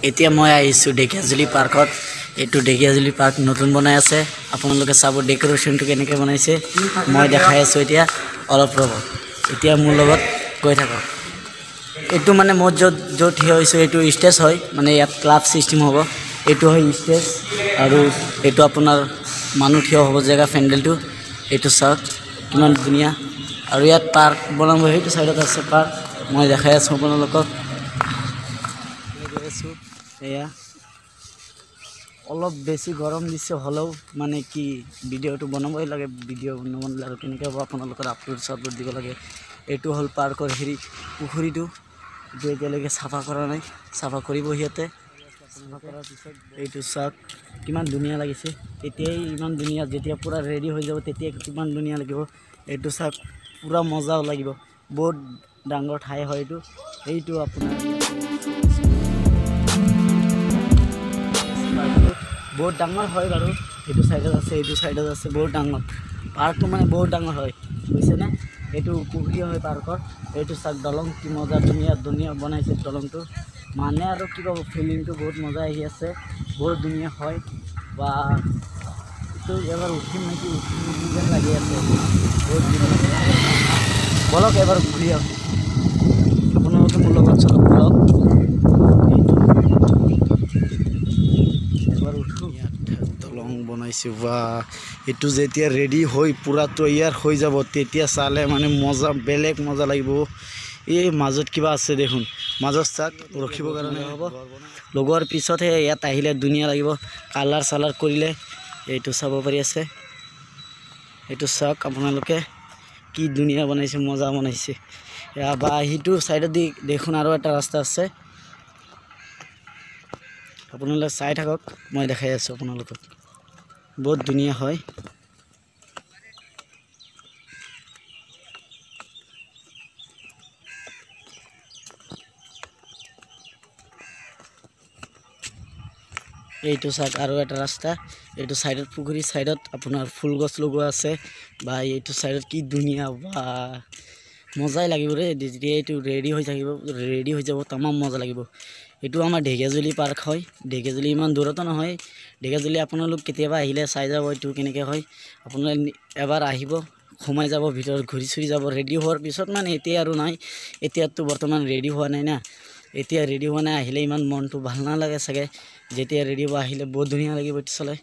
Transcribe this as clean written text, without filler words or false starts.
এতিয়া মই আহিছোঁ ঢেকীয়াজুলি পাৰ্কত। এইটো ঢেকীয়াজুলি পাৰ্ক নতুন বনাই আছে। আপোনালোকে চাব ডেক'ৰেশ্যনটো কেনেকৈ বনাইছে। মই দেখাই আছোঁ এতিয়া অলপ ৰ'ব। এতিয়া মোৰ লগত গৈ থাকক। এইটো মানে মই য'ত থিয় হৈছোঁ এইটো ষ্টেজ হয়, মানে ইয়াত ক্লাব ছিষ্টেম হ'ব। এইটো হয় ষ্টেজ আৰু এইটো আপোনাৰ মানুহ থিয় হ'ব জেগা পেণ্ডেলটো। এইটো চাওক কিমান ধুনীয়া। আৰু ইয়াত পাৰ্ক বনাব, সেইটো চাইডত আছে পাৰ্ক। মই দেখাই আছোঁ আপোনালোকক। এয়া অলপ বেছি গৰম দিছে, হ'লেও মানে কি ভিডিঅ'টো বনাবই লাগে। ভিডিঅ' নবনালে আৰু কেনেকৈ হ'ব, আপোনালোকৰ আপলোড দিব লাগে। এইটো হ'ল পাৰ্কৰ পুখুৰীটো, এইটো এতিয়ালৈকে চাফা কৰা নাই, চাফা কৰিব সিহঁতে। চাফা কৰাৰ পিছত এইটো চাওক কিমান ধুনীয়া লাগিছে। তেতিয়াই ইমান ধুনীয়া, যেতিয়া পূৰা ৰেডি হৈ যাব তেতিয়া কিমান ধুনীয়া লাগিব। এইটো চাওক পূৰা মজাও লাগিব। বহুত ডাঙৰ ঠাই হয় এইটো আপোনাৰ বহুত ডাঙৰ হয় বাৰু। এইটো চাইডত আছে, এইটো চাইডত আছে, বহুত ডাঙৰ পাৰ্কটো, মানে বহুত ডাঙৰ হয় বুজিছেনে। এইটো পুখুৰী হয় পাৰ্কৰ। এইটো চাওক দলং কি মজা, ধুনীয়া বনাইছে দলংটো। মানে আৰু কি ক'ব, ফিলিংটো বহুত মজা আহি আছে, বহুত ধুনীয়া হয়। বা এইটো এবাৰ উঠিম নেকি, যেন লাগি আছে। বহুত ধুনীয়া বলক এবাৰ ঘূৰি আহক। আপোনালোকে মোৰ লগত চলক বলক। দলং বনাইছে বা এইটো যেতিয়া ৰেডি হৈ পূৰা তৈয়াৰ হৈ যাব তেতিয়া চালে মানে মজা, বেলেগ মজা লাগিব। এই মাজত কিবা আছে দেখোন, মাজত চাক ৰখিবৰ কাৰণে হ'ব। লগোৱাৰ পিছতহে ইয়াত আহিলে ধুনীয়া লাগিব, কালাৰ চালাৰ কৰিলে। এইটো চাব পাৰি আছে, এইটো চাওক আপোনালোকে কি ধুনীয়া বনাইছে, মজা বনাইছে। বা সিটো চাইডত দি দেখোন আৰু এটা ৰাস্তা আছে, আপোনালোকে চাই থাকক। মই দেখাই আছোঁ আপোনালোকক, বহুত ধুনীয়া হয়। এইটো চাওক আৰু এটা ৰাস্তা। এইটো চাইডত পুখুৰী চাইডত আপোনাৰ ফুল গছ লগোৱা আছে। বা এইটো চাইডত কি ধুনীয়া, বা মজাই লাগিব ৰে। যেতিয়া এইটো ৰেডি হৈ যাব তামাম মজা লাগিব। এইটো আমাৰ ঢেকীয়াজুলি পাৰ্ক হয়। ঢেকীয়াজুলি ইমান দূৰতো নহয়। ঢেকীয়াজুলি আপোনালোক কেতিয়াবা আহিলে চাই যাব এইটো কেনেকৈ হয়। আপোনালোকে এবাৰ আহিব, সোমাই যাব ভিতৰত, ঘূৰি চুৰি যাব। ৰেডি হোৱাৰ পিছত মানে এতিয়া আৰু নাই, এতিয়াতো বৰ্তমান ৰেডি হোৱা নাই না। এতিয়া ৰেডি হোৱা নাই, আহিলে ইমান মনটো ভাল নালাগে চাগে। যেতিয়া ৰেডি হ'ব আহিলে বহুত ধুনীয়া লাগিব এইটো চালে।